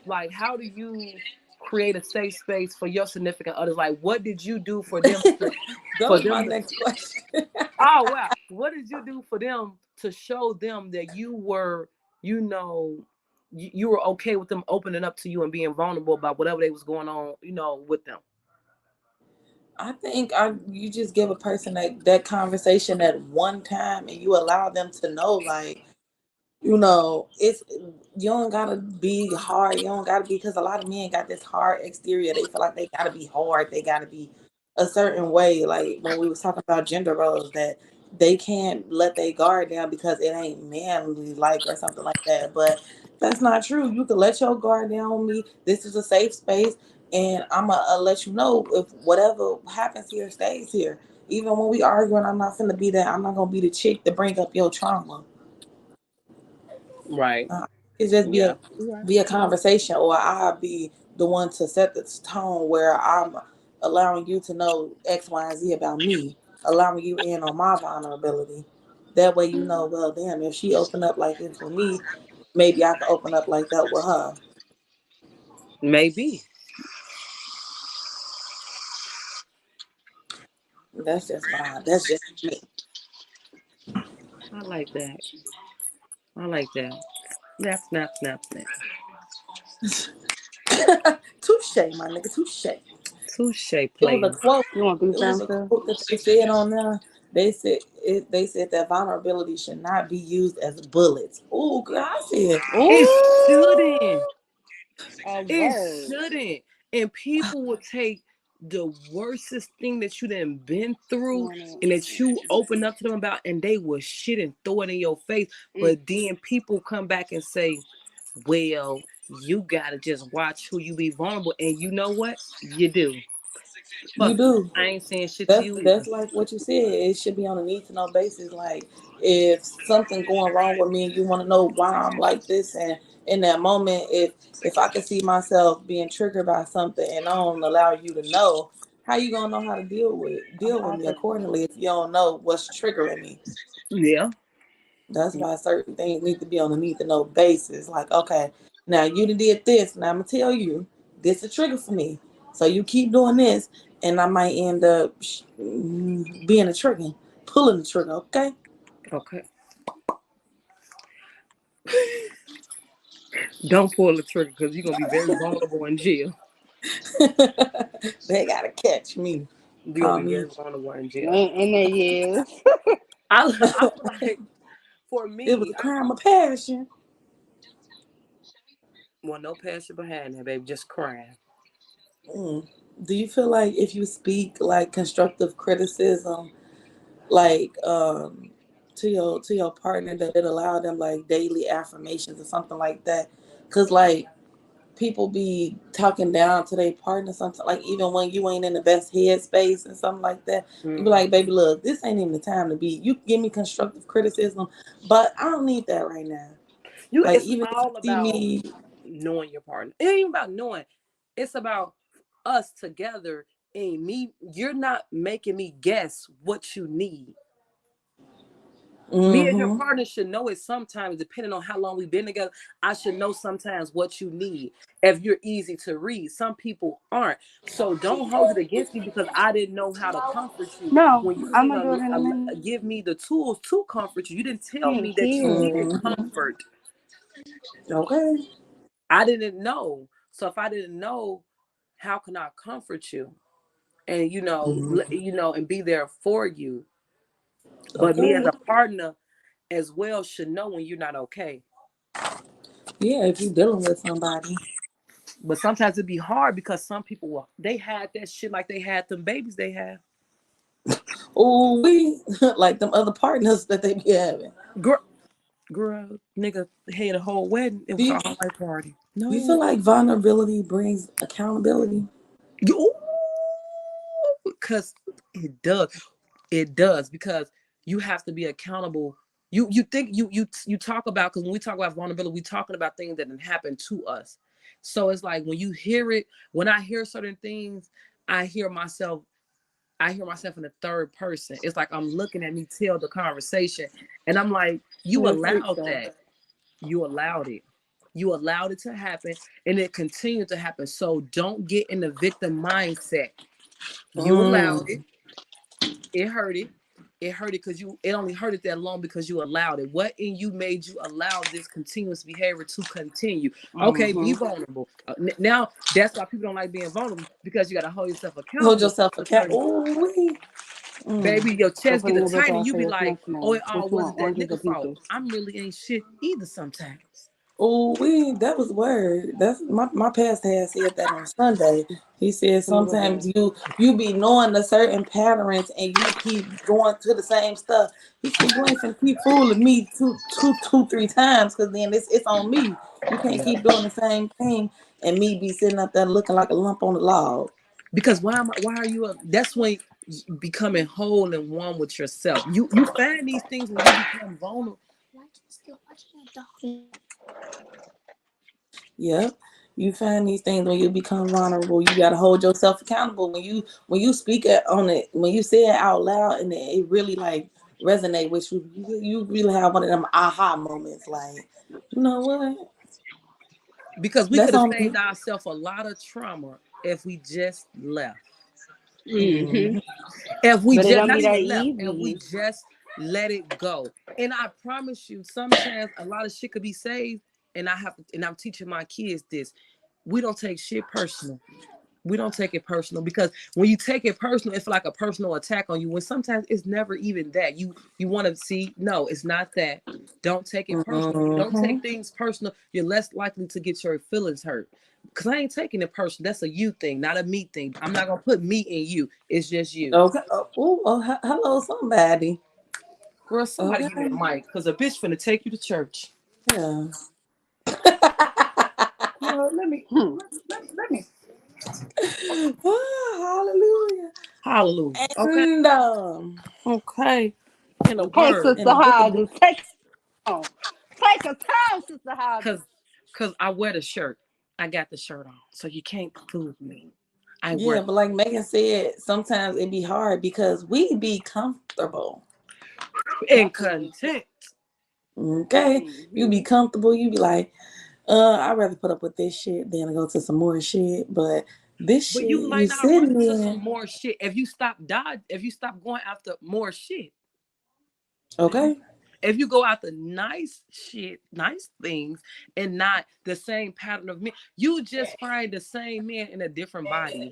like how do you create a safe space for your significant others? Like what did you do for them That for was my them to, next question. oh wow, what did you do for them to show them that you were, you know, you were okay with them opening up to you and being vulnerable about whatever they was going on, you know, with them? I think you just give a person that conversation at one time, and you allow them to know, like, it's, you don't gotta be hard. You don't gotta be, because a lot of men got this hard exterior. They feel like they gotta be hard. They gotta be a certain way. Like when we was talking about gender roles, that they can't let their guard down because it ain't manly like or something like that. But that's not true. You can let your guard down on me. This is a safe space, and I'm gonna let you know if whatever happens here stays here. Even when we arguing, I'm not finna be that. I'm not gonna be the chick to bring up your trauma. Right. It just Yeah. You're right. be a conversation, or I'll be the one to set the tone where I'm allowing you to know X, Y, and Z about me, allowing you in on my vulnerability. That way, well, damn, if she open up like this with me, maybe I can open up like that with her. Maybe. That's just me. I like that. I like that. Snap, snap, snap, snap. Touche, my nigga, touche. Touche, It was a player. quote. You want to do It was a something? quote that they said on there. They said that vulnerability should not be used as bullets. Oh, God, I said, It Ooh, shouldn't. a It word. shouldn't. And people will take the worstest thing that you done been through and that you open up to them about, and they will shit and throw it in your face. Mm. But then people come back and say, well, you gotta just watch who you be vulnerable. And you know what? You do. you Fuck it. do. I ain't saying shit to you That's either. like what you said. It should be on a need to know basis. Like if something going wrong with me and you want to know why I'm like this, and in that moment, if I can see myself being triggered by something and I don't allow you to know, how you gonna know how to deal with me accordingly if you don't know what's triggering me? Yeah. That's why certain things need to be on a need to know basis. Like, okay, now you done did this, and I'm gonna tell you this is a trigger for me. So you keep doing this, and I might end up being a trigger, pulling the trigger. Okay. Okay. Don't pull the trigger because you're gonna be very vulnerable in jail. They gotta catch me. You're Call gonna be me. very vulnerable in jail. In the years. I like for It was me, a crime of passion. well, no passion behind that, baby. Just crying. Mm. Do you feel like if you speak like constructive criticism, like to your partner, that it allow them like daily affirmations or something like that? Because like people be talking down to their partner something, like even when you ain't in the best headspace and something like that, you be Mm-mm. like, baby, look, this ain't even the time to be, you can give me constructive criticism, but I don't need that right now. Like It's even if you all see about me. knowing your partner. It ain't even about knowing. It's about us together and me. You're not making me guess what you need. Me as your Mm-hmm. partner should know it sometimes, depending on how long we've been together. I should know sometimes what you need. If you're easy to read, some people aren't. So don't hold it against me because I didn't know how to comfort you No, when you I'm gonna do it in a didn't minute. give me the tools to comfort you. You didn't tell Can't me that you hear. needed Mm-hmm. comfort. Okay. I didn't know. So if I didn't know, how can I comfort you? And Mm-hmm. and be there for you. But me as Okay. a partner as well should know when you're not okay. Yeah, if you're dealing with somebody. But sometimes it'd be hard because some people they had that shit like they had them babies they have. Oh, we like them other partners that they be having. Girl, girl, nigga had a whole wedding. It Do was you, a Hawaiian party. do you feel No, like vulnerability brings accountability? you because it does. It does because you have to be accountable. You think you talk about, because when we talk about vulnerability, we talking about things that didn't happen to us. So it's like when you hear it, when I hear certain things, I hear myself I hear myself in the third person. It's like I'm looking at me tell the conversation. And I'm like, you Let's fix allowed that. that. You allowed it. You allowed it to happen, and it continued to happen. So don't get in the victim mindset. You allowed it. It hurt it. It hurt it because it only hurt it that long because you allowed it. What in you made you allow this continuous behavior to continue? Okay, be vulnerable. Now that's why people don't like being vulnerable, because you got to hold yourself accountable. Hold yourself accountable. Baby, your chest get Open tight the and you be book like, out for oh, it next all month. wasn't that Oranges nigga or fault. peaches? I'm really ain't shit either sometimes. That was word. That's my pastor had said that on Sunday. He said sometimes you be knowing the certain patterns and you keep going to the same stuff. He said you ain't finna keep fooling me two, 3 times, because then it's on me. You can't keep doing the same thing and me be sitting up there looking like a lump on the log. Because why are you that's when becoming whole and one with yourself. You find these things when you become vulnerable. Yep. You find these things when you become vulnerable. You gotta hold yourself accountable. When you speak on it, when you say it out loud, and it really like resonate with you, you really have one of them aha moments. Like, you know what? Because we That's could have on me. saved ourselves a lot of trauma if we just left. Mm-hmm. If we But it just don't not be that even left, if we easy. just let it go. And I promise you, sometimes a lot of shit could be saved. And I'm teaching my kids this. We don't take shit personal. We don't take it personal, because when you take it personal, it's like a personal attack on you. When sometimes it's never even that. You want to see, no, it's not that. Don't take it personal. If you don't take things personal, you're less likely to get your feelings hurt. Because I ain't taking it personal. That's a you thing, not a me thing. I'm not gonna put me in you. It's just you. Okay. Hello, somebody. Girl, somebody give me a mic, because a bitch finna take you to church. Yeah. Let me. Hallelujah. Hallelujah. Okay. And Okay. In a Hey, word. in Sister the book of Hodges, take a time, Sister Hodges. Cause I wear the shirt. I got the shirt on. So you can't fool me. I wear yeah, but like Megan said, sometimes it be hard because we be comfortable. and content. Okay. You be comfortable, you be like, I'd rather put up with this shit than to go to some more shit. But this But shit you you might not run sitting into some in. more shit if you stop going after more shit. Okay. If you go after nice shit, nice things, and not the same pattern of men, you just find the same man in a different body.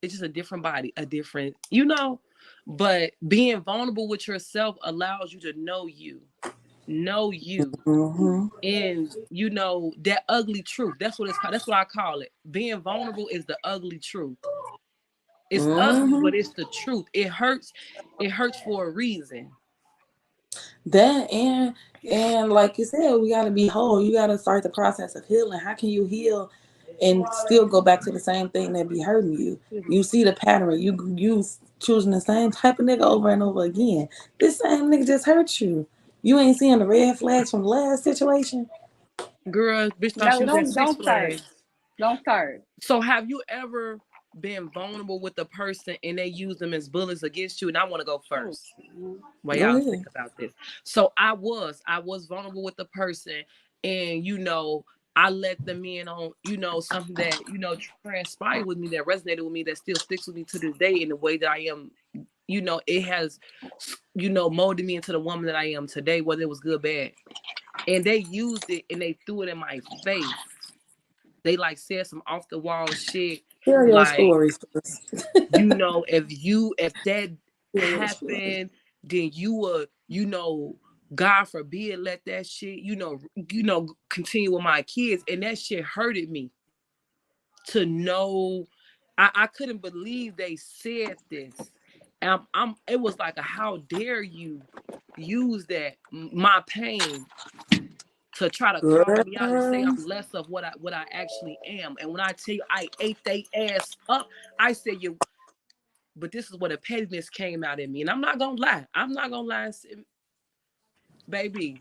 It's just a different body, a different, but being vulnerable with yourself allows you to know you. And that ugly truth. That's what it's called. That's what I call it. Being vulnerable is the ugly truth. It's ugly, but it's the truth. It hurts for a reason. That and like you said, we gotta be whole. You gotta start the process of healing. How can you heal and still go back to the same thing that be hurting you? You see the pattern. You choosing the same type of nigga over and over again. This same nigga just hurt you. You ain't seeing the red flags from the last situation. Girl, bitch thought she No, was at Six don't start. Flags. Don't start. So have you ever been vulnerable with a person and they use them as bullets against you? And I want to go first. While y'all think about this. So I was vulnerable with the person, and I let them in on something that transpired with me, that resonated with me, that still sticks with me to this day in the way that I am. It has molded me into the woman that I am today, whether it was good or bad. And they used it and they threw it in my face. They said some off the wall shit. Tell your stories. If that happened, then you were, God forbid, let that shit, continue with my kids. And that shit hurted me to know. I couldn't believe they said this. And it was like how dare you use that, my pain, to try to call me out and say I'm less of what I actually am. And when I tell you I ate they ass up, I said but this is where the pettiness came out in me. And I'm not gonna lie. Baby,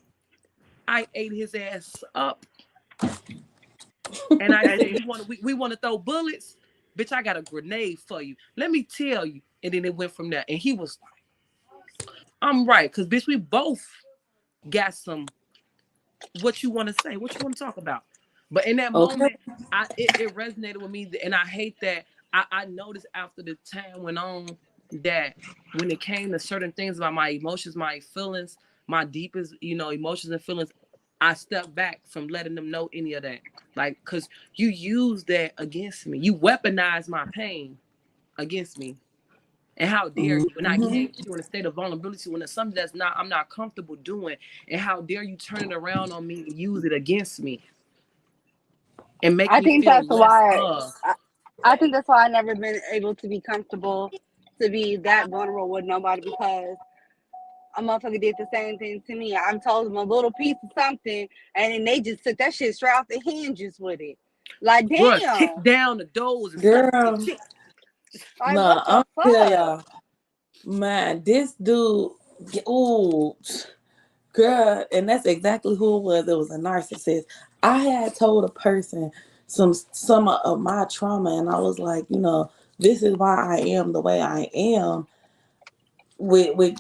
I ate his ass up. And I said, we want to throw bullets? Bitch, I got a grenade for you. Let me tell you. And then it went from there. And he was like, I'm right, because bitch, we both got some what you want to say, what you want to talk about. But in that Okay. moment, it resonated with me, and I hate that I noticed after the time went on that when it came to certain things about my emotions, my feelings, my deepest, emotions and feelings, I stepped back from letting them know any of that. Like, cause you use that against me. You weaponize my pain against me. And how dare you? When I Mm-hmm. came to you in a state of vulnerability, when it's something I'm not comfortable doing, and how dare you turn it around on me and use it against me and make I me think feel that's less why of. I think that's why I never been able to be comfortable to be that vulnerable with nobody because a motherfucker did the same thing to me. I'm told them a little piece of something, and then they just took that shit straight off the hinges with it. Like, Bruh, kick damn. down the doors and slap the Girl, shit. Like, what nah, the I'm gonna tell fuck? y'all, man, this dude, ooh, girl, and that's exactly who it was. It was a narcissist. I had told a person some of my trauma, and I was like, this is why I am the way I am with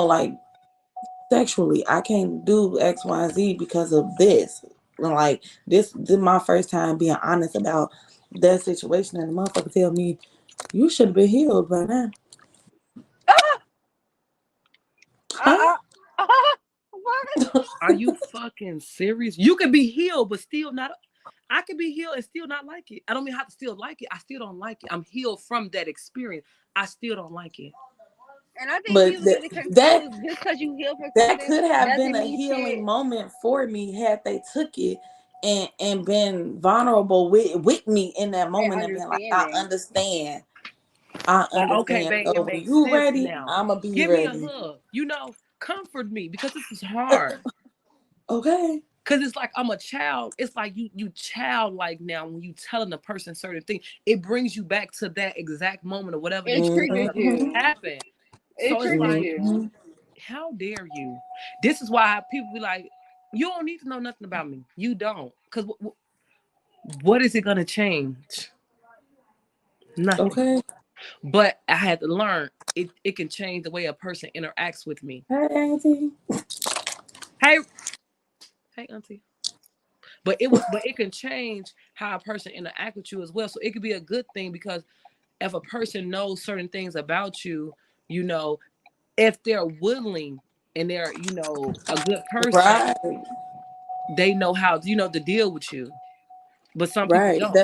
like sexually. I can't do X, Y, and Z because of this. Like this is my first time being honest about that situation, and the motherfucker tell me you should have been healed by now. Huh? Uh, uh, what? Are you fucking serious? You could be healed, but still not. I could be healed and still not like it. I don't mean have to still like it. I still don't like it. I'm healed from that experience. I still don't like it. And I think But people get it that confused. Just because you heal for that something could have been doesn't a mean healing shit. moment for me had they took it and been vulnerable with me in that And moment and been like, I understanding. understand. I Like, okay, understand. babe, it So when makes you sense ready, now. I'ma be Give me a ready. hug. Comfort me because this is hard. Okay. Cause it's like I'm a child. It's like you childlike now when you telling a person certain things. It brings you back to that exact moment or whatever It that you triggers Mm-hmm. you. happened. It So it's triggers like, you. Mm-hmm. how dare you? This is why people be like, you don't need to know nothing about me. You don't. Cause what is it gonna change? Nothing. Okay. But I had to learn it can change the way a person interacts with me. Hey, Auntie. Hey, hey, auntie. But it can change how a person interact with you as well. So it could be a good thing because if a person knows certain things about you, you know, if they're willing and they're, a good person, Right. they know how, to deal with you. But some people Right. don't.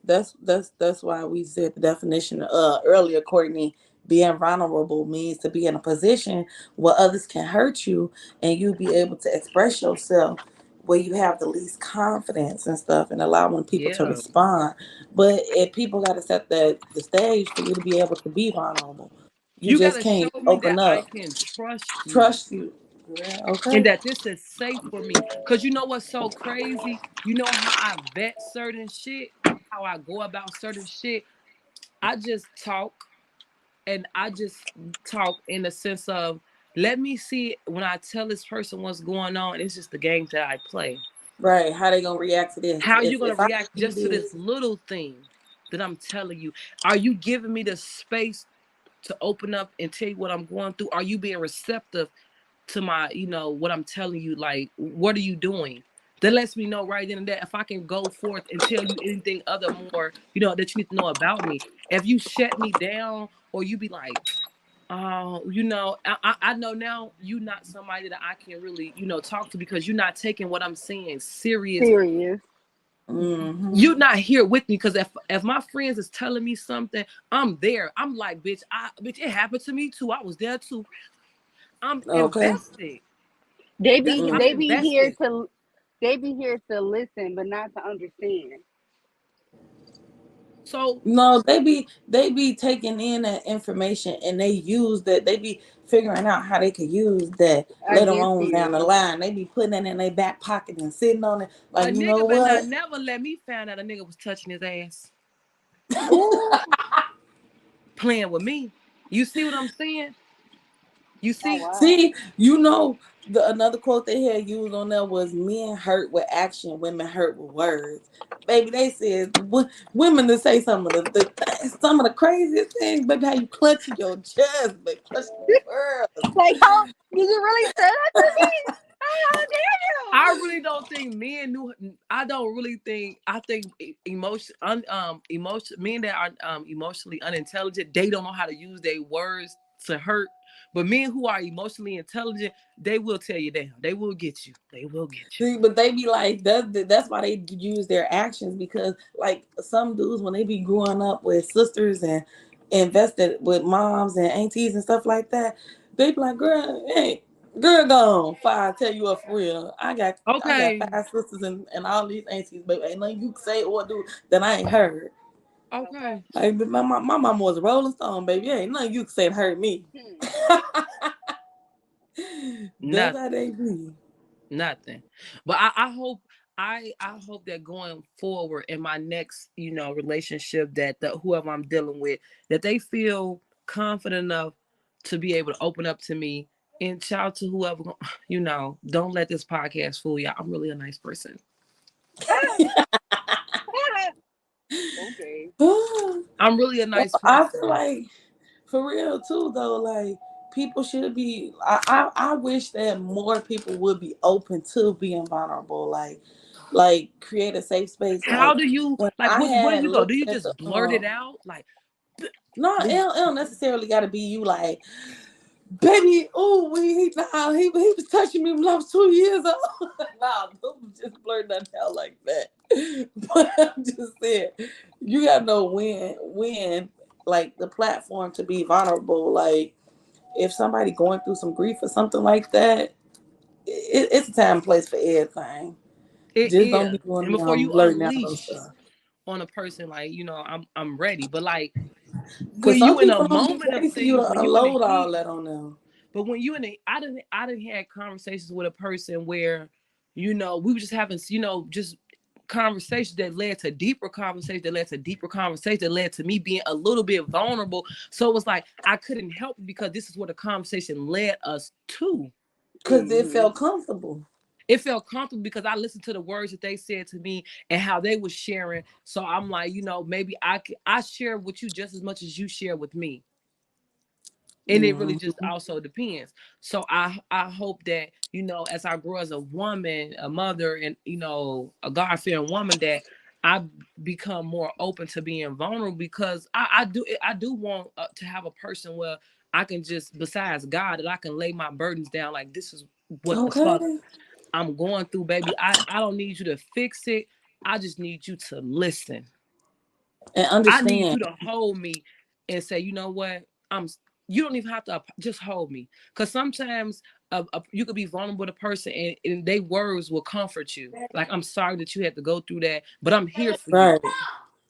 That's why we said the definition earlier, Courtney. Being vulnerable means to be in a position where others can hurt you and you be able to express yourself where you have the least confidence and stuff and allowing people to Yeah. respond. But if people gotta set the stage for you to be able to be vulnerable. You You just gotta show can't me open that I up. can trust you. Trust you. Yeah, And okay. that this is safe for me. Cause you know what's so crazy? You know how I vet certain shit, how I go about certain shit. I just talk and I just talk in the sense of let me see when I tell this person what's going on. It's just the game that I play. Right. How they gonna react to this? How you gonna If I react do just to this this, little thing that I'm telling you? Are you giving me the space to open up and tell you what I'm going through? Are you being receptive to my, what I'm telling you? Like, what are you doing? That lets me know right then and there if I can go forth and tell you anything other more, that you need to know about me. If you shut me down or you be like, oh, I know now you're not somebody that I can really, talk to because you're not taking what I'm saying serious. Serious. mm-hmm. You're not here with me because if my friends is telling me something, I'm there. I'm like, bitch, it happened to me too. I was there too. I'm Okay. invested. They be I'm they Mm. be here invested. to they be here to listen, but not to understand. So No, they be taking in that information and they use that. They be figuring out how they could use that later Against on down the you. line. They be putting it in their back pocket and sitting on it. a Like, you know nigga better not what? never let me find out a nigga was touching his ass, Ooh. playing with me. You see what I'm saying? You Oh see? wow. See, Another quote they had used on there was men hurt with action, women hurt with words. Baby, they said women to say some of the craziest things, baby, how you clutching your chest, but clutching the world. Like, how did you really say that to me? How dare you? I really don't think men knew. I don't really think. I think men that are emotionally unintelligent, they don't know how to use their words to hurt. But men who are emotionally intelligent, they will tell you down. They will get you. They will get you. See, but they be like that's why they use their actions, because like some dudes when they be growing up with sisters and invested with moms and aunties and stuff like that, they be like, girl, hey, girl gone. Fine, tell you up for real. I got Okay. 5 sisters and all these aunties, but ain't nothing you can say or do that I ain't heard. Okay. Like my mama was a Rolling Stone, baby. Ain't nothing you can say to hurt me. That's how they be. Nothing. But I hope I hope that going forward in my next, relationship, that whoever I'm dealing with, that they feel confident enough to be able to open up to me. And shout out to whoever, don't let this podcast fool you. I'm really a nice person. Okay. I'm really a nice I person. feel like for real too though, like people should be I wish that more people would be open to being vulnerable, like create a safe space. How Like do you when like I what do had you go? Do looked you at just blurt it out? Like, no, it don't necessarily gotta be you like, baby, oh he was touching me when I was 2 years old. Nah, don't just blurt that out like that. But I'm just saying, you gotta know when like the platform to be vulnerable. Like if somebody going through some grief or something like that, it's a time and place for everything. it Just don't is. be going And before around you blurting out those unleash stuff. on a person, like, I'm ready. But like, Cause when some you in a people don't be moment of ready for you things, to when you in the unload all heat, that on them. but when you in the, I didn't have conversations with a person where, we were just having, just conversations that led to deeper conversations, that led to deeper conversations, that led to me being a little bit vulnerable. So it was like I couldn't help it because this is what the conversation led us to. Cause it felt comfortable. It felt comfortable because I listened to the words that they said to me and how they were sharing. So I'm like, maybe I share with you just as much as you share with me. And it really just Mm-hmm. also depends. So I hope that, as I grow as a woman, a mother, and, a God-fearing woman, that I become more open to being vulnerable, because I do want to have a person where I can just, besides God, that I can lay my burdens down, like, this is what the fuck Okay. I'm going through, baby. I don't need you to fix it. I just need you to listen. And I need understand. you to hold me and say, you know what? You don't even have to just hold me. Because sometimes you could be vulnerable to a person, and their words will comfort you. Like, I'm sorry that you had to go through that, but I'm here for you. Right.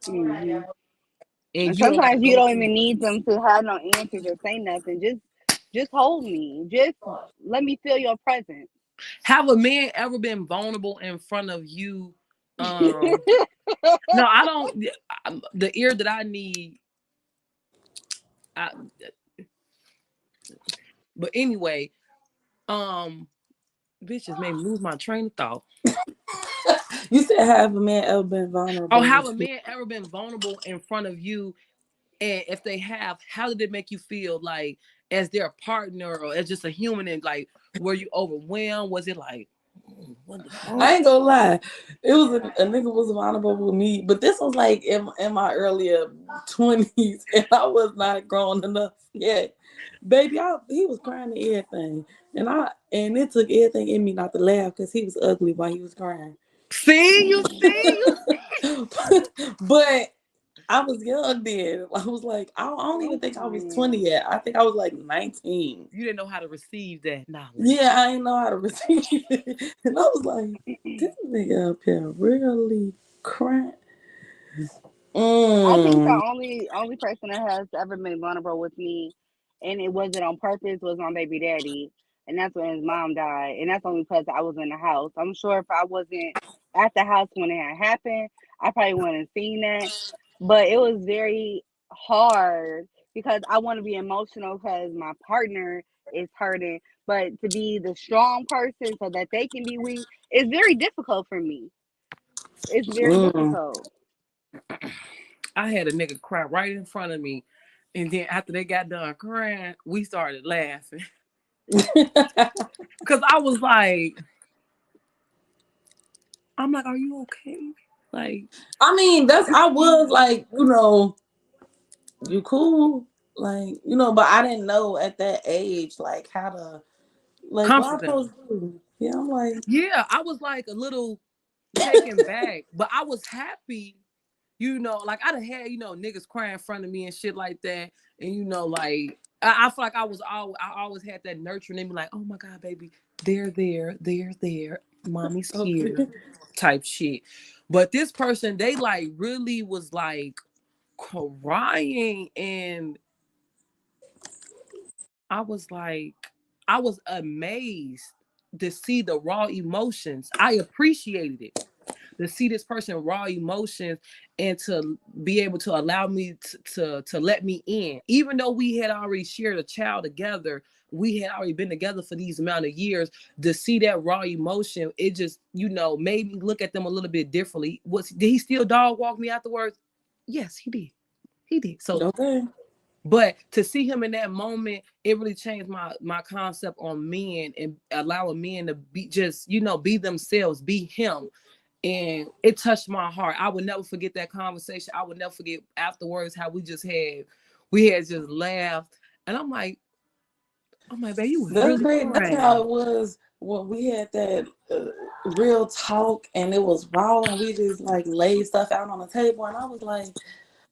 Mm-hmm. And And you don't got to sometimes you go don't through. even need them to have no answers or say nothing. Just hold me. Just let me feel your presence. Have a man ever been vulnerable in front of you? No, I don't. The ear that I need. I, but anyway, bitches made me lose my train of thought. You said have a man ever been Oh, vulnerable have a with you? man ever been vulnerable in front of you? And if they have, how did it make you feel, like, as their partner or as just a human? And like, were you overwhelmed? Was it like, what the fuck? I ain't gonna lie. It was a nigga was vulnerable with me, but this was like in my earlier 20s, and I was not grown enough yet. Baby, he was crying to everything, and it took everything in me not to laugh because he was ugly while he was crying. See, you But I was young then. I was like, I don't even I'm think I was 20 crying. yet. I think I was like 19. you didn't know how to receive that knowledge. Yeah, I didn't know how to receive it. And I was like, this nigga up here really crying. I think the Mm. only person that has ever been vulnerable with me, and it wasn't on purpose, was my baby daddy, and that's when his mom died, and that's only because I was in the house. I'm sure if I wasn't at the house when it had happened, I probably wouldn't have seen that. But it was very hard because I want to be emotional because my partner is hurting, But to be the strong person so that they can be weak is very difficult for me. It's very difficult. I had a nigga cry right in front of me. And then after they got done crying, we started laughing. Because I was like, I'm like, are you okay? Like, I mean, I was like, you cool, like, but I didn't know at that age, like, how to, like, what I'm comfort them. supposed to do. Yeah, I'm like, yeah, I was like a little taken back, but I was happy, like I done had, niggas crying in front of me and shit like that. And, like, I feel like I always had that nurturing in me, like, oh my God, baby, they're there, mommy's here type shit. But this person, they like really was like crying, and I was amazed to see the raw emotions. I appreciated it, to see this person raw emotions, and to be able to allow me to let me in, even though we had already shared a child together. We had already been together for these amount of years. To see that raw emotion, it just made me look at them a little bit differently. Did he still dog walk me afterwards? Yes, he did. So okay. But to see him in that moment, it really changed my concept on men, and allowing men to be just, be themselves, be him. And it touched my heart. I would never forget that conversation. I would never forget afterwards how we had just laughed. And I'm like, babe, you was That's really great. That's crying. how it was when we had that real talk, and it was raw, and we just like laid stuff out on the table, and I was like,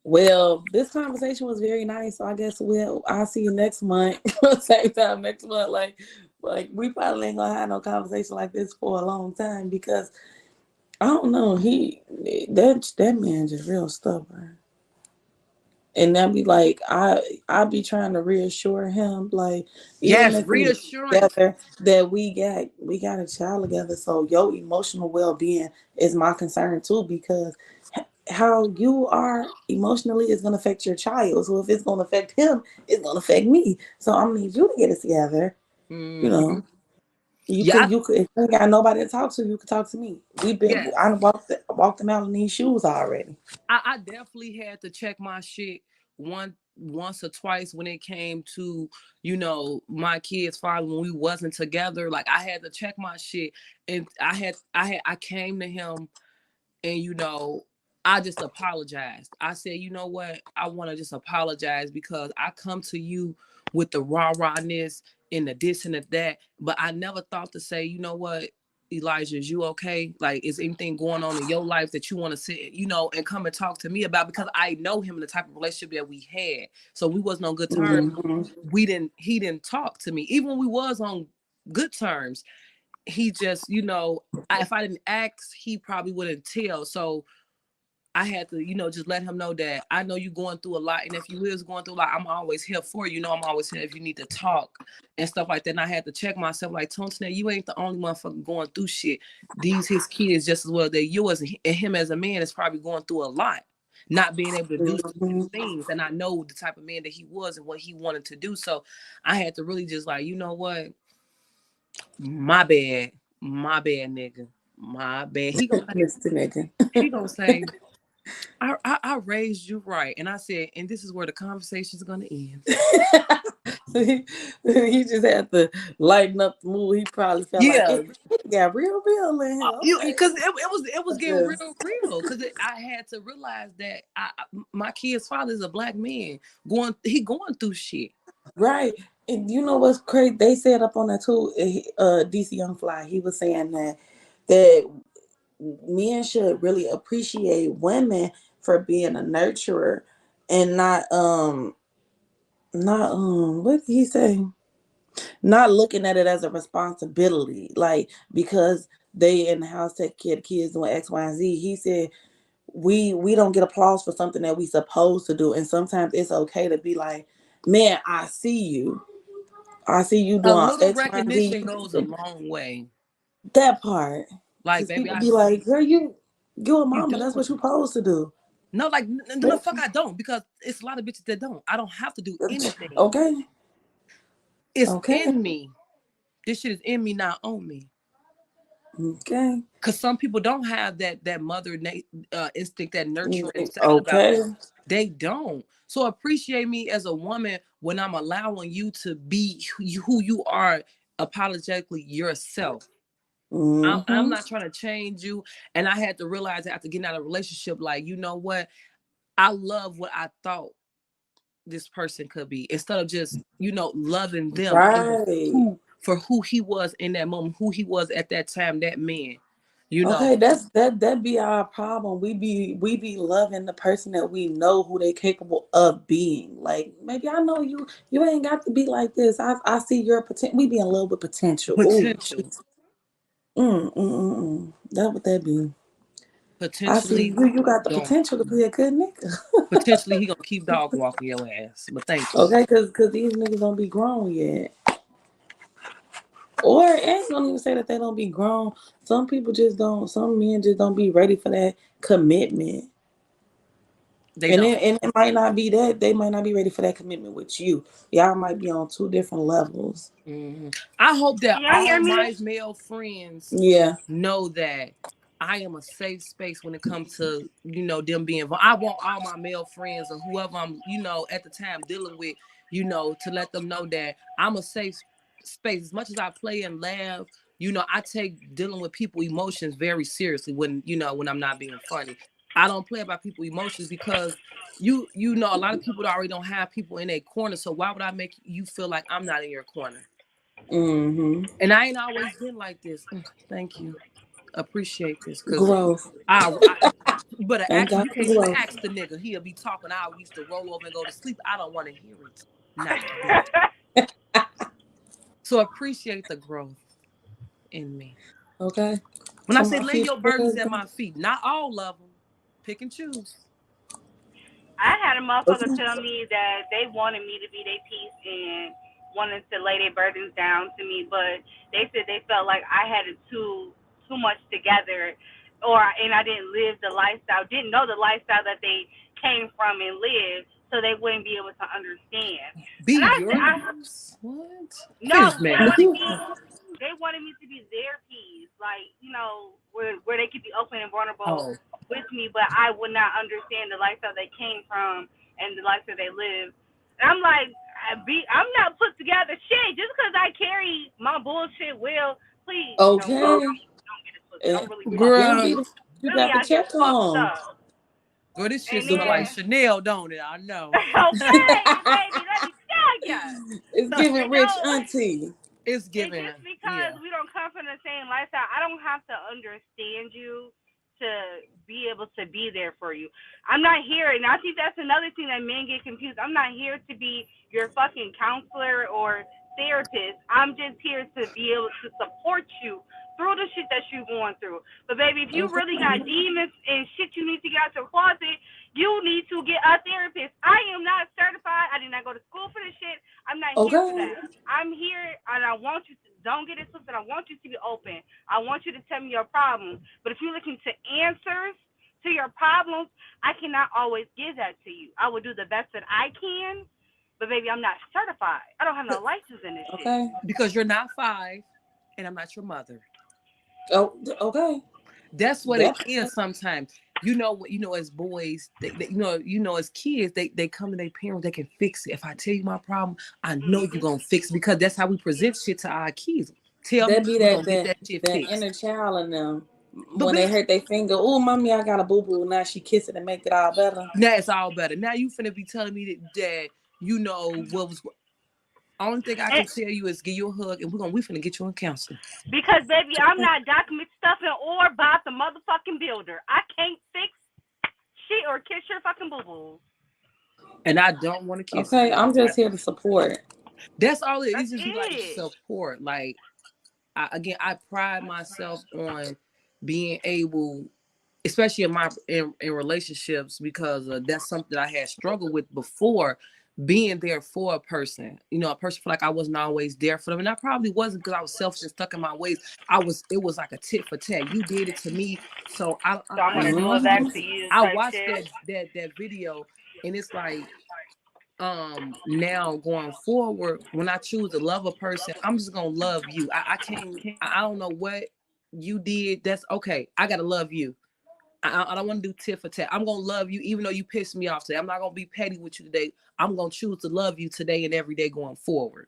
well, this conversation was very nice. So I guess I'll see you next month. Same time next month. Like we probably ain't gonna have no conversation like this for a long time, because I don't know. That man just real stubborn. And that'd be like, I be trying to reassure him, like, even Yes, if we reassurance. together, that we got a child together. So your emotional well being is my concern too, because how you are emotionally is gonna affect your child. So if it's gonna affect him, it's gonna affect me. So I need you to get it together. Mm-hmm. You Yeah, could if you ain't got nobody to talk to, you could talk to me. yes. I walked them out in these shoes already. I definitely had to check my shit once or twice when it came to, my kids' father, when we wasn't together. Like, I had to check my shit, and I came to him, and I just apologized. I said, you know what? I want to just apologize, because I come to you with the rawness and the this and the that, but I never thought to say, you know what, Elijah, is you okay? Like, is anything going on in your life that you want to sit, and come and talk to me about? Because I know him and the type of relationship that we had. So we wasn't on good terms. Mm-hmm. He didn't talk to me. Even when we was on good terms, he just, if I didn't ask, he probably wouldn't tell. So I had to, just let him know that I know you're going through a lot. And if you is going through a lot, I'm always here for you. I'm always here if you need to talk and stuff like that. And I had to check myself, like, Tony, you ain't the only motherfucker going through shit. His kids just as well, they're yours. And him as a man is probably going through a lot, not being able to do certain things. And I know the type of man that he was and what he wanted to do. So I had to really just like, you know what? My bad, nigga. My bad. He gonna say, I raised you right. And I said, and this is where the conversation is going to end. So he just had to lighten up the mood. He probably felt like it got real in here. Because it was getting real. Because I had to realize that my kid's father is a black man going through shit. Right. And you know what's crazy? They said up on that too, DC Young Fly, he was saying that men should really appreciate women for being a nurturer, and not what did he say? Not looking at it as a responsibility, like, because they in the house take care of kids doing X, Y, and Z. He said we don't get applause for something that we supposed to do, and sometimes it's okay to be like, man, I see you doing A little X, Y, and Z. recognition goes a long way. That part, Like, because baby, people be like, girl, you're a mama. That's what doing. you're supposed to do. No, like, no, fuck, I don't, because it's a lot of bitches that don't. I don't have to do anything. Okay. It's in me. This shit is in me, not on me. Okay. Because some people don't have that mother instinct, that nurturing instinct about Okay. them. They don't. So appreciate me as a woman when I'm allowing you to be who you are, apologetically yourself. I'm not trying to change you. And I had to realize after getting out of a relationship, like, you know what? I love what I thought this person could be, instead of just, you know, loving them Right. for who he was in that moment, who he was at that time, that man. You know, Okay, that be our problem. We be loving the person that we know who they capable of being. Like, maybe I know you ain't got to be like this. I see your potential. We be in love with potential. potential. That what that be. Potentially, I see you got the don't. potential to be a good nigga. Potentially, he gonna keep dog walking your ass. But thank you. Okay, cause these niggas don't be grown yet. Or I ain't gonna even say that they don't be grown. Some people just don't. Some men just don't be ready for that commitment. They don't. It might not be that they might not be ready for that commitment with you. Y'all might be on two different levels. I hope that Y'all hear all me? my male friends know that I am a safe space when it comes to, you know, them being involved. I want all my male friends or whoever I'm, you know, at the time dealing with, you know, to let them know that I'm a safe space. As much as I play and laugh, you know, I take dealing with people emotions very seriously when, you know, when I'm not being funny. I don't play about people emotions because you know, a lot of people already don't have people in their corner. So why would I make you feel like I'm not in your corner? And I ain't always been like this. Thank you. Appreciate this. Cause Growth. but Thank actually God you for can't even growth. ask the nigga. He'll be talking. I used to roll over and go to sleep. I don't want to hear it. Not so appreciate the growth in me. Okay. When I To say my lay your future burdens at husband. my feet, not all of them. Pick and choose. I had a motherfucker Okay. tell me that they wanted me to be their piece and wanted to lay their burdens down to me, but they said they felt like I had it too much together, and I didn't live the lifestyle, didn't know the lifestyle that they came from and lived, so they wouldn't be able to understand. And Be I your said, piece. What? no, Finish, they man. wanted me to be their piece, like, you know, where they could be open and vulnerable Oh, with me, but I would not understand the lifestyle they came from and the lifestyle they live. And I'm like, I'm not put together shit just because I carry my bullshit well. Please, Okay. don't get it twisted. I'm really girl. You really got the out here check fucked on. up. Girl, this shit And smell like then, Chanel, don't it? I know. okay, baby, let me tell ya. It's giving You rich know, auntie. It's and giving. just because Yeah. we don't come from the same lifestyle, I don't have to understand you to be able to be there for you. I'm not here, and I think that's another thing that men get confused. I'm not here to be your fucking counselor or therapist. I'm just here to be able to support you through the shit that you're going through. But baby, if you Okay. really got demons and shit you need to get out your closet, you need to get a therapist. I am not certified. I did not go to school for this shit. I'm not here for that. I'm here, and I want you to, don't get it twisted, I want you to be open. I want you to tell me your problems. But if you're looking to answers to your problems, I cannot always give that to you. I will do the best that I can, but baby, I'm not certified. I don't have no license in this shit. Because you're not 5, and I'm not your mother. Oh, okay. That's what it is sometimes. You know, as boys, they you know, as kids, they come to their parents, they can fix it. If I tell you my problem, I know you're gonna fix it, because that's how we present shit to our kids. Tell me That be we're gonna get that shit that fixed. inner child in them. But When they hurt their finger, oh, mommy, I got a boo boo. Now she kiss it and make it all better. now it's all better. Now you finna be telling me that you know what was. Only thing I can tell you is give you a hug, and we finna get you in counseling. Because baby, I'm not document stuffing or about the motherfucking builder. I can't fix shit or kiss your fucking boo boo. And I don't want to kiss. Okay, I'm just here to support. That's all it is. That's Just like it. support. Like I pride myself on being able, especially in relationships, because that's something I had struggled with before, being there for a person. You know, a person feel like I wasn't always there for them, and I probably wasn't, because I was selfish and stuck in my ways. It was like a tit for tat. You did it to me, so So I'm gonna do it back to you. I Type watched shit. that video, and it's like now going forward, when I choose to love a person, I'm just gonna love you. I can't. I don't know what you did. That's okay. I gotta love you. I don't want to do tit for tat. I'm gonna love you even though you pissed me off today. I'm not gonna be petty with you today. I'm gonna choose to love you today and every day going forward.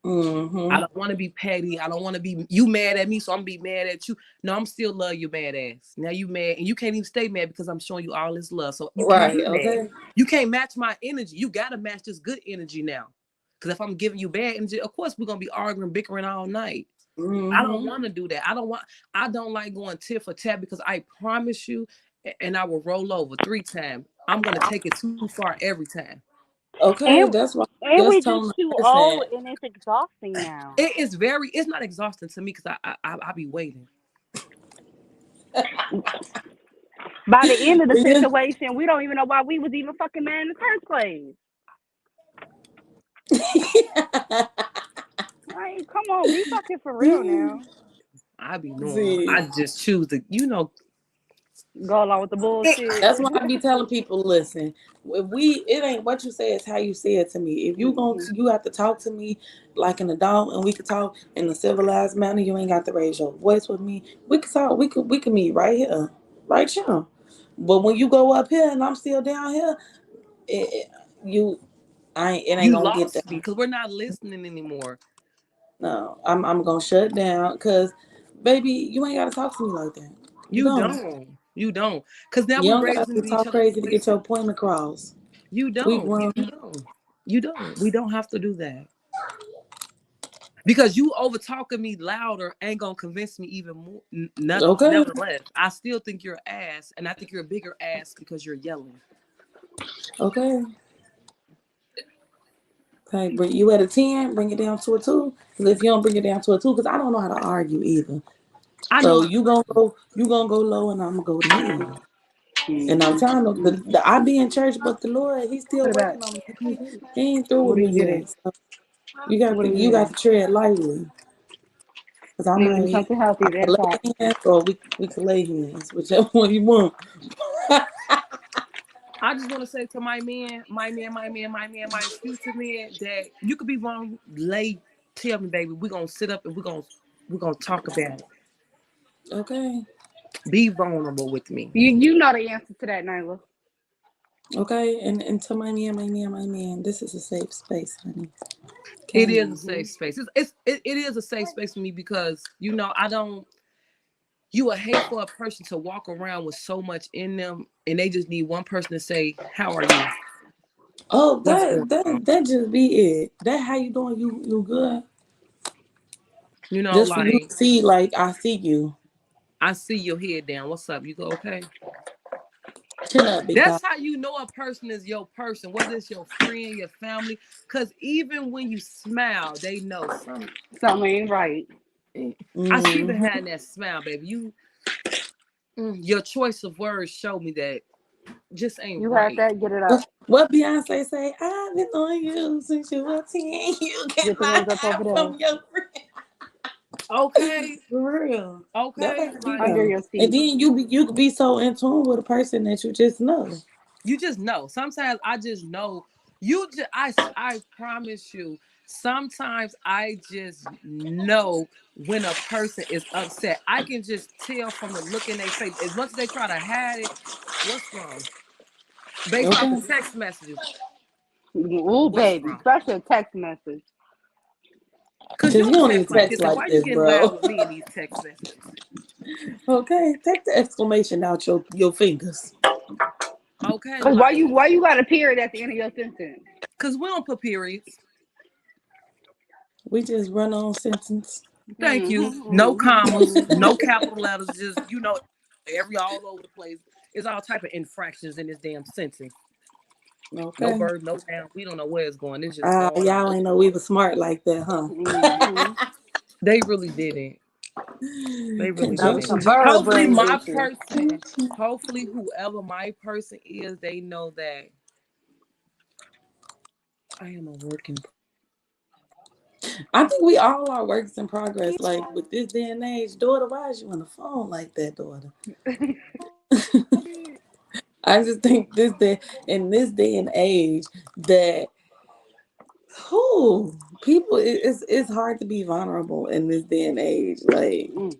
I don't want to be petty. I don't want to be you mad at me, so I'm gonna be mad at you. No, I'm still love you, bad ass. Now you mad, and you can't even stay mad because I'm showing you all this love. So you can't be mad. You can't match my energy. You gotta match this good energy now. Because if I'm giving you bad energy, of course we're gonna be arguing, bickering all night. I don't want to do that. I don't like going tit for tat because I promise you, and I will roll over 3 times. I'm gonna take it too far every time. Okay, that's why. And we Just just telling too the old, person. and it's exhausting now. It's not exhausting to me because I be waiting. By the end of the Yeah. situation, we don't even know why we was even fucking mad in the first place. Like, come on, be fucking for real now. I be normal. See. I just choose to, Go along with the bullshit. That's why I be telling people, listen, it ain't what you say, it's how you say it to me. If you have to talk to me like an adult, and we could talk in a civilized manner. You ain't got to raise your voice with me. We could talk. We could meet right here, right here. But when you go up here and I'm still down here, it ain't you gonna get lost there. me because we're not listening anymore. No, I'm gonna shut down because, baby, you ain't gotta talk to me like that. You don't. Because now You we're don't gotta raising each talk other's crazy to get your voices. point across. You We don't. grown. You don't. We don't have to do that. Because you over talking me louder ain't gonna convince me even more. Okay. Nevertheless, I still think you're ass, and I think you're a bigger ass because you're yelling. Okay. Okay, but you at a 10, bring it down to a 2. Because if you don't bring it down to a 2, because I don't know how to argue either. So you gonna go low, and I'm gonna go to hell. And I'm telling them, I be in church, but the Lord, He's still working on me. He ain't through with me yet. So you got to tread lightly. Because I Need might something healthy. That's lay all. hands, or we can lay hands, whichever one you want. I just want to say to my future man, that you could be wrong. Tell me, baby, we're gonna sit up and we're gonna talk about it. Okay. Be vulnerable with me. You know the answer to that, Nyla. Okay, and to my man, this is a safe space, honey. Okay. It is a safe space. It is a safe space for me because I don't. You would hate for a person to walk around with so much in them, and they just need one person to say, "How are you?" Oh, that just be it. That how you doing? You good? Just for you like to see, like, I see you. I see your head down. What's up? You go okay? Chin up, big dog. That's how you know a person is your person, whether it's your friend, your family. Because even when you smile, they know something ain't right. I see behind that smile, baby. Your choice of words show me that just ain't you right. You had that, get it up. What Beyonce say? I've been on you since you were 10. You get my hands up over from there. your friend. Okay. For real. Okay. Under your seat. And then you could be so in tune with a person that you just know. You just know. Sometimes I just know. I promise you. Sometimes I just know when a person is upset. I can just tell from the look in their face. As much as they try to hide it, what's wrong? Based off the text messages. Ooh, baby, especially a text message. Because you don't text like this, and why you getting loud with me in these text messages? Okay, take the exclamation out your fingers. Okay. Because why you got a period at the end of your sentence? Because we don't put periods. We just run on sentence. Thank you. No commas, no capital letters. Just every all over the place. It's all type of infractions in this damn sentence. Okay. No verb, no noun. We don't know where it's going. It's just going. Y'all ain't know we were smart like that, huh? They really didn't. They really didn't. Hopefully whoever my person is, they know that I am a working. I think we all are works in progress. Like, with this day and age, daughter, why is you on the phone like that, daughter? I just think in this day and age that Who people? It's hard to be vulnerable in this day and age. Like Mm.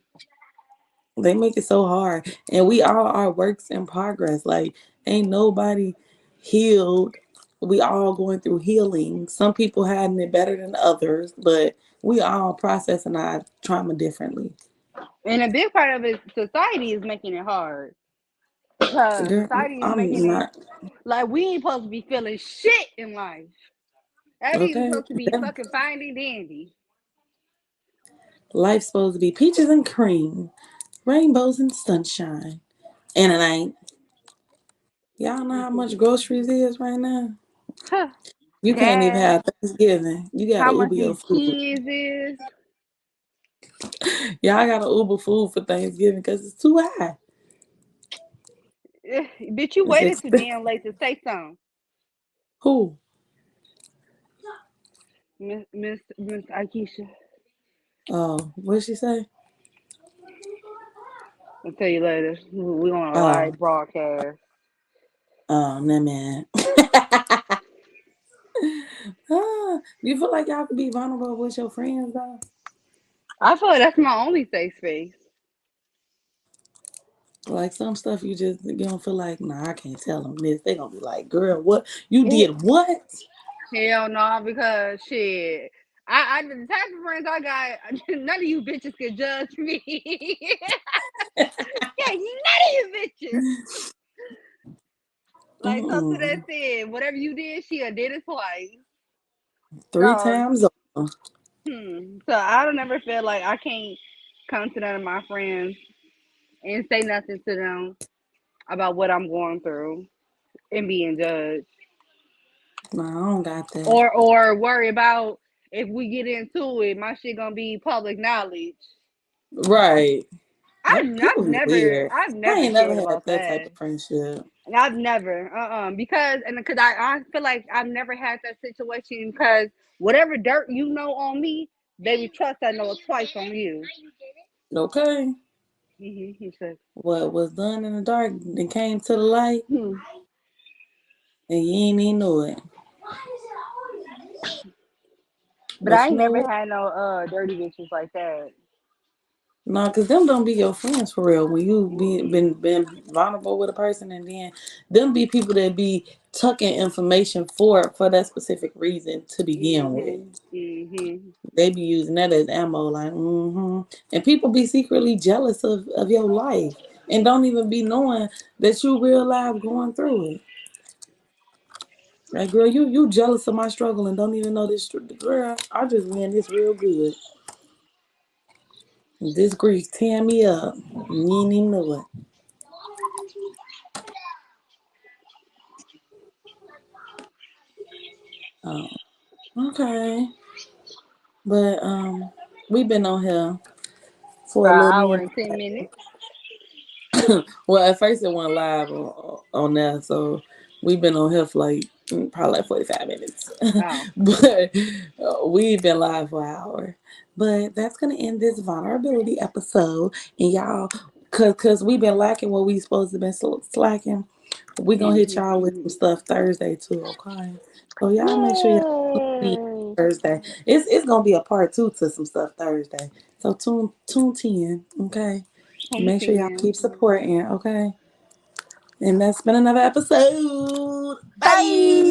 they make it so hard, and we all are works in progress. Like ain't nobody healed. We all going through healing. Some people having it better than others, but we all processing our trauma differently. And a big part of it, society is making it hard. Girl, Society is making I'm it not like we ain't supposed to be feeling shit in life. Everything's okay. supposed to be fucking fine and dandy. Life's supposed to be peaches and cream, rainbows and sunshine, and it ain't. Y'all know how much groceries is right now. You can't even Gas, have Thanksgiving. You gotta how much Uber your these food. kids is. Y'all gotta Uber food for Thanksgiving because it's too high. Bitch, you It's waited too expensive. damn late to say something. Who? Miss Aikisha. Oh, what'd she say? I'll tell you later. We on a Oh, live broadcast. no man. You feel like y'all could be vulnerable with your friends though? I feel like that's my only safe space. Like some stuff you don't feel like, nah, I can't tell them this. They gonna be like, girl, what you did? What? Hell no, because shit. I the type of friends I got, none of you bitches can judge me. Yeah, none of you bitches. Like something that Mm-mm. said, whatever you did, she did it twice. Three So, times over. so I don't ever feel like I can't come to none of my friends and say nothing to them about what I'm going through and being judged, No, I don't got that. or worry about if we get into it, my shit gonna be public knowledge. Right. I've, People I've be never weird. I've I never ain't never cared had about that type that. of friendship. And I've never because I feel like I've never had that situation because whatever dirt you know on me, baby, trust I know it twice on you. Okay. He said, What was done in the dark and came to the light hmm. and you ain't even know it. But But I you ain't know never what? had no dirty bitches like that. No, cause them don't be your friends for real. When you Mm-mm. been vulnerable with a person, and then them be people that be tucking information for that specific reason to begin with. Mhm. Mhm. They be using that as ammo, like and people be secretly jealous of your life and don't even be knowing that you real life going through it. Like, girl, you jealous of my struggle and don't even know this. Girl, I just win this real good. This grief tearing me up. You ain't even know it. Oh, okay. But we've been on here for For a an little hour minute. and 10 minutes. Well, at first it went live on there, so we've been on here for like probably like 45 minutes. Oh. But we've been live for an hour. But that's gonna end this vulnerability episode. And y'all, cause we've been lacking what we supposed to been slacking. We gonna hit y'all with some Mhm. stuff Thursday too, okay? So y'all make sure y'all tune in Yay. Thursday. It's gonna be a part two to some stuff Thursday. So tune in, okay? Make sure y'all 2010. keep supporting, okay? And that's been another episode. Bye. Bye.